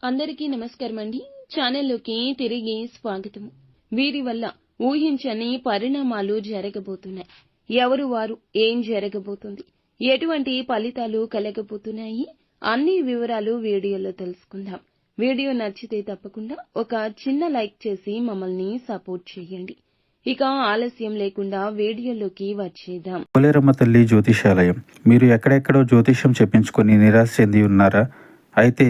అందరికీ నమస్కారం అండి. ఛానల్లోకి తిరిగి స్వాగతం. వీరి వల్ల ఊహించని పరిణామాలు జరగబోతున్నాయి. ఎవరు వారు, ఏం జరగబోతుంది, ఎటువంటి ఫలితాలు కలగబోతున్నాయి, అన్ని వివరాలు వీడియోలో తెలుసుకుందాం. వీడియో నచ్చితే తప్పకుండా ఒక చిన్న లైక్ చేసి మమ్మల్ని సపోర్ట్ చేయండి. ఇక ఆలస్యం లేకుండా వీడియోలోకి వచ్చేద్దాం. పోలేరమ్మ తల్లి జ్యోతిషాలయం. మీరు ఎక్కడెక్కడో జ్యోతిష్యం చెప్పించుకొని నిరాశ చెంది ఉన్నారా? అయితే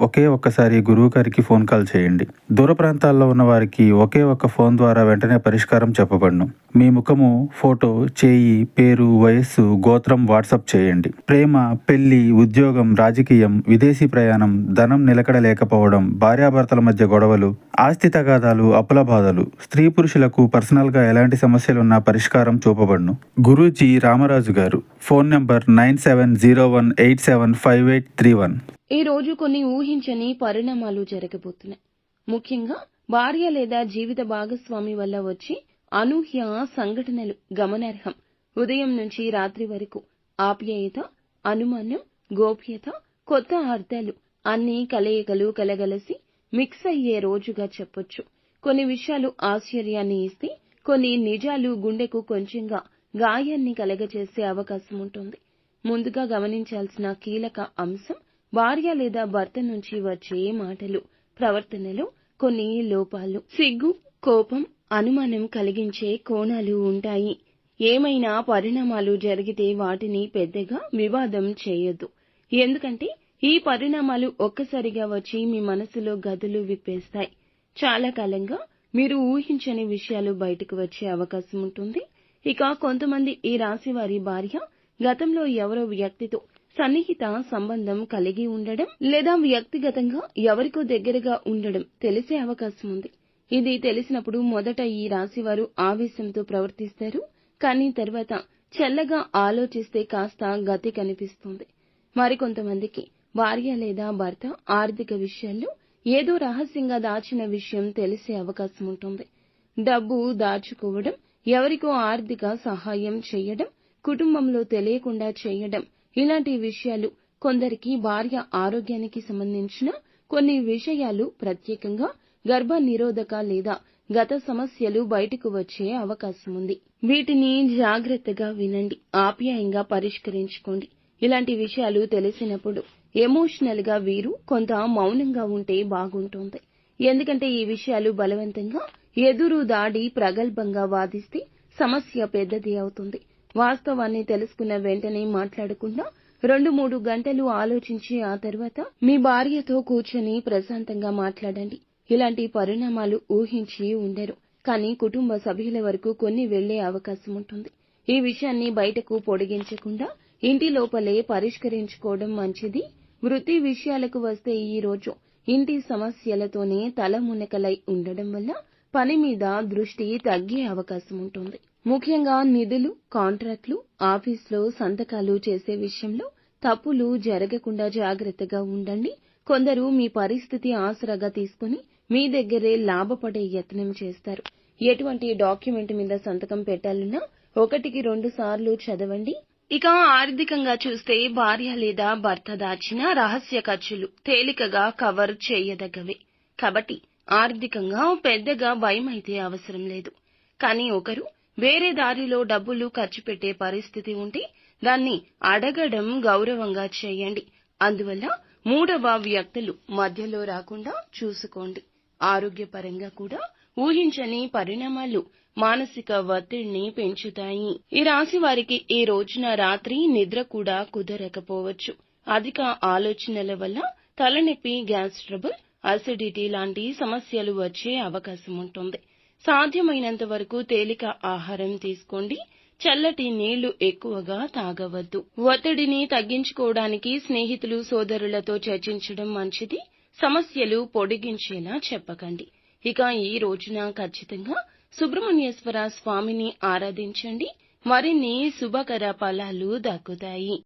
ఒక్కసారి గురువు గారికి ఫోన్ కాల్ చేయండి. దూర ప్రాంతాల్లో ఉన్న వారికి ఒకే ఒక్క ఫోన్ ద్వారా వెంటనే పరిష్కారం చెప్పబడును. మీ ముఖము, ఫోటో, చేయి, పేరు, వయస్సు, గోత్రం వాట్సాప్ చేయండి. ప్రేమ, పెళ్లి, ఉద్యోగం, రాజకీయం, విదేశీ ప్రయాణం, ధనం నిలకడ లేకపోవడం, భార్యాభర్తల మధ్య గొడవలు, ఆస్తి తగాదాలు, అప్పుల బాధలు, స్త్రీ పురుషులకు పర్సనల్ గా ఎలాంటి సమస్యలున్నా పరిష్కారం చూపబడును. గురూజీ రామరాజు గారు. Phone number 9701875831. ఈ రోజు కొన్ని ఊహించని పరిణామాలు జరగబోతున్నాయి. ముఖ్యంగా భార్య లేదా జీవిత భాగస్వామి వల్ల వచ్చి అనూహ్య సంఘటనలు గమనార్హం. ఉదయం నుంచి రాత్రి వరకు ఆప్యాయత, అనుమానం, గోప్యత, కొత్త అర్థాలు అన్ని కలయికలు కలగలసి మిక్స్ అయ్యే రోజుగా చెప్పొచ్చు. కొన్ని విషయాలు ఆశ్చర్యాన్ని ఇస్తే, కొన్ని నిజాలు గుండెకు కొంచెంగా గాయాన్ని కలగజేసే అవకాశం ఉంటుంది. ముందుగా గమనించాల్సిన కీలక అంశం భార్య లేదా భర్త నుంచి వచ్చే మాటలు, ప్రవర్తనలో కొన్ని లోపాలు, సిగ్గు, కోపం, అనుమానం కలిగించే కోణాలు ఉంటాయి. ఏమైనా పరిణామాలు జరిగితే వాటిని పెద్దగా వివాదం చేయొద్దు. ఎందుకంటే ఈ పరిణామాలు ఒక్కసారిగా వచ్చి మీ మనసులో గదులు విప్పేస్తాయి. చాలా కాలంగా మీరు ఊహించని విషయాలు బయటకు వచ్చే అవకాశం ఉంటుంది. ఇక కొంతమంది ఈ రాశి వారి భార్య గతంలో ఎవరో వ్యక్తితో సన్నిహిత సంబంధం కలిగి ఉండడం లేదా వ్యక్తిగతంగా ఎవరికో దగ్గరగా ఉండడం తెలిసే అవకాశం ఉంది. ఇది తెలిసినప్పుడు మొదట ఈ రాశివారు ఆవేశంతో ప్రవర్తిస్తారు. కానీ తర్వాత చల్లగా ఆలోచిస్తే కాస్త గతి కనిపిస్తుంది. మరికొంతమందికి భార్య లేదా భర్త ఆర్థిక విషయాల్లో ఏదో రహస్యంగా దాచిన విషయం తెలిసే అవకాశం ఉంటుంది. డబ్బు దాచుకోవడం, ఎవరికో ఆర్థిక సహాయం చేయడం, కుటుంబంలో తెలియకుండా చేయడం, ఇలాంటి విషయాలు, కొందరికి భార్య ఆరోగ్యానికి సంబంధించిన కొన్ని విషయాలు, ప్రత్యేకంగా గర్భ నిరోధక లేదా గత సమస్యలు బయటకు వచ్చే అవకాశం ఉంది. వీటిని జాగ్రత్తగా వినండి, ఆప్యాయంగా పరిష్కరించుకోండి. ఇలాంటి విషయాలు తెలిసినప్పుడు ఎమోషనల్ గా వీరు కొంత మౌనంగా ఉంటే బాగుంటుంది. ఎందుకంటే ఈ విషయాలు బలవంతంగా ఎదురు దాడి ప్రగల్భంగా వాదిస్తే సమస్య పెద్దది అవుతుంది. వాస్తవాన్ని తెలుసుకున్న వెంటనే మాట్లాడకుండా 2-3 గంటలు ఆలోచించి ఆ తర్వాత మీ భార్యతో కూర్చొని ప్రశాంతంగా మాట్లాడండి. ఇలాంటి పరిణామాలు ఊహించి ఉండరు, కానీ కుటుంబ సభ్యుల వరకు కొన్ని వెళ్లే అవకాశం ఉంటుంది. ఈ విషయాన్ని బయటకు పొడిగించకుండా ఇంటి లోపలే పరిష్కరించుకోవడం మంచిది. వృత్తి విషయాలకు వస్తే ఈ రోజు ఇంటి సమస్యలతోనే తలమునకలై ఉండడం వల్ల పని మీద దృష్టి తగ్గే అవకాశం ఉంటుంది. ముఖ్యంగా నిధులు, కాంట్రాక్టులు, ఆఫీస్లో సంతకాలు చేసే విషయంలో తప్పులు జరగకుండా జాగ్రత్తగా ఉండండి. కొందరు మీ పరిస్థితి ఆసరాగా తీసుకుని మీ దగ్గరే లాభపడే యత్నం చేస్తారు. ఎటువంటి డాక్యుమెంట్ మీద సంతకం పెట్టాలన్నా 1-2 సార్లు చదవండి. ఇక ఆర్థికంగా చూస్తే భార్య లేదా భర్త దాచిన రహస్య ఖర్చులు తేలికగా కవర్ చేయదగ్గవే. కాబట్టి ఆర్థికంగా పెద్దగా భయమైతే అవసరం లేదు. కానీ ఒకరు వేరే దారిలో డబ్బులు ఖర్చు పెట్టే పరిస్థితి ఉంటే దాన్ని అడగడం గౌరవంగా చేయండి. అందువల్ల మూడవ వ్యక్తులు మధ్యలో రాకుండా చూసుకోండి. ఆరోగ్యపరంగా కూడా ఊహించని పరిణామాలు మానసిక ఒత్తిడిని పెంచుతాయి. ఈ రాశి వారికి ఈ రోజున రాత్రి నిద్ర కూడా కుదరకపోవచ్చు. అధిక ఆలోచనల వల్ల తలనొప్పి, గ్యాస్ ట్రబుల్, అసిడిటీ లాంటి సమస్యలు వచ్చే అవకాశం ఉంటుంది. సాధ్యమైనంత వరకు తేలిక ఆహారం తీసుకోండి. చల్లటి నీళ్లు ఎక్కువగా తాగవద్దు. ఒత్తిడిని తగ్గించుకోవడానికి స్నేహితులు, సోదరులతో చర్చించడం మంచిది. సమస్యలు పొడిగించేలా చెప్పకండి. ఇక ఈ రోజున ఖచ్చితంగా సుబ్రహ్మణ్యేశ్వర స్వామిని ఆరాధించండి. మరిన్ని శుభకర ఫలాలు దక్కుతాయి.